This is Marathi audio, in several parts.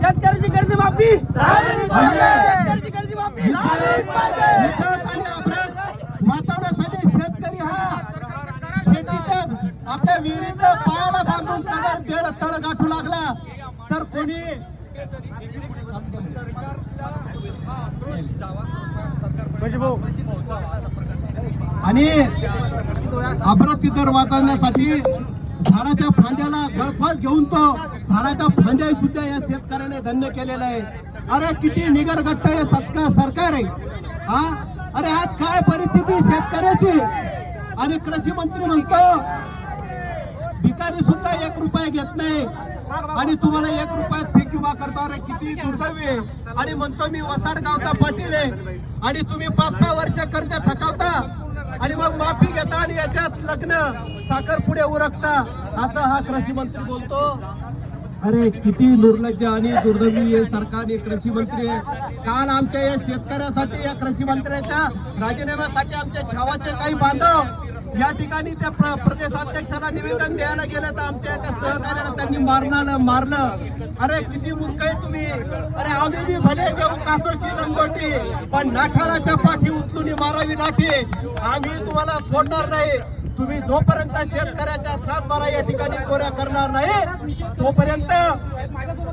शेतकऱ्याची कर्जमाफी शेतकऱ्याची कर्जमाफी वाचवण्यासाठी शेतकरी हा शेतीच्या आपल्या विहिरीचं पायाला बांधून त्याला बेड तळ गाठू लागला तर कोणी आणि अब्रोती दर वाचवण्यासाठी झाडाच्या फांद्याला गळफास घेऊन तो झाडाच्या फांद्या सुद्धा या शेतकऱ्याने धन्य केलेला आहे. अरे किती निगरगट्ट हे सरकार आहे हा. अरे आज काय परिस्थिती शेतकऱ्याची आणि कृषी मंत्री म्हणतो भिकारी सुद्धा 1 रुपया घेत नाही आणि तुम्हाला 1 रुपयात पीक विमा करता. अरे किती दुर्दैवी आहे. आणि म्हणतो मी वसाड गावचा पाटील आहे आणि तुम्ही 5-6 वर्ष कर्ज थकवता आणि मग माफी घेता आणि याच्यात लग्न साखर पुढे उरकता असं हा कृषी मंत्री बोलतो. अरे किती निर्लज्ज आणि दुर्दैवी आहे सरकार हे कृषी मंत्री आहे. काल आमच्या या शेतकऱ्यासाठी या कृषी मंत्र्याच्या राजीनाम्यासाठी आमच्या छावाचे काही बांधव या ठिकाणी त्या प्रदेशाध्यक्षाला निवेदन द्यायला गेलं तर आमच्या एका सहकार्याला त्यांनी मारलं. अरे किती मूर्ख आहे तुम्ही. अरे आम्ही बी भले घेऊ कासोची लंगोटी पण नाठाळाच्या पाठी उचलून मारावी लाठी आम्ही तुम्हाला सोडणार नाही. तुम्ही जोपर्यंत शेतकऱ्याच्या 7-12 या ठिकाणी कोऱ्या करणार नाही तोपर्यंत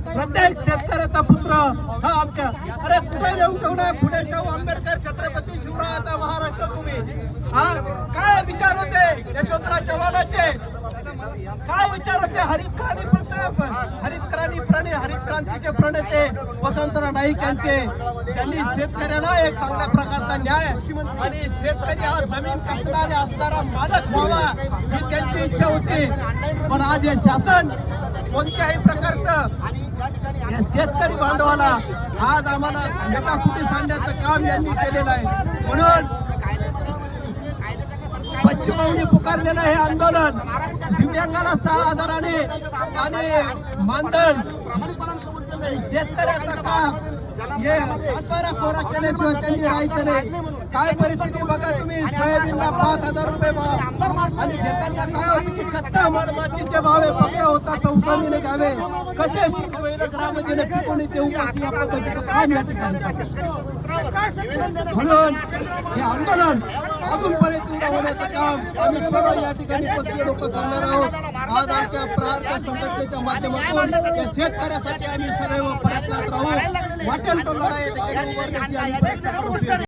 प्रत्येक शेतकऱ्याचा पुत्र हा आमच्या. अरे कुठे येऊन ठेवलाय पुणे शाहू आंबेडकर छत्रपती शिवरायाचा महाराष्ट्र तुम्ही हा. काय विचार होते यशवंतराव चव्हाणांचे. काय विचार होते हरित क्रांतीचे प्रणेते वसंतराव नाईक यांचे. त्यांनी शेतकऱ्याला एक चांगल्या प्रकारचा न्याय आणि शेतकरी हा जमीन कसणारे असणारा मालक व्हावा ही त्यांची इच्छा होती. पण आज हे शासन कोणत्याही प्रकारचं शेतकरी भांडवाला आज आम्हाला नेटाकुटी सांगण्याचं काम यांनी केलेलं आहे. म्हणून पश्चिमावणी पुकारलेलं हे आंदोलन दिव्यांगाला 6,000 आणि मानधन शेतकऱ्याचा काम हे सातबारा कोरा केल्याशिवाय त्यांनी राहायचं नाही. काय परिस्थिती बघा तुम्ही. सोयाबीनला 5,000 रुपये भाव आणि घेताना काय होती की कच्चा माल मातीचे भावे पक्का होता चौकाने घ्यावे कसे ग्रामजन पिकवणी देऊ म्हणून हे आंदोलन अजूनपर्यंत उभं होण्याचं काम आम्ही सर्व या ठिकाणी पक्षीय लोक करणार आहोत. आज आमच्या प्रहारच्या संघटनेच्या माध्यमातून या शेतकऱ्यासाठी आम्ही सर्व प्रयत्नात राहू. वाटेल तो लढाई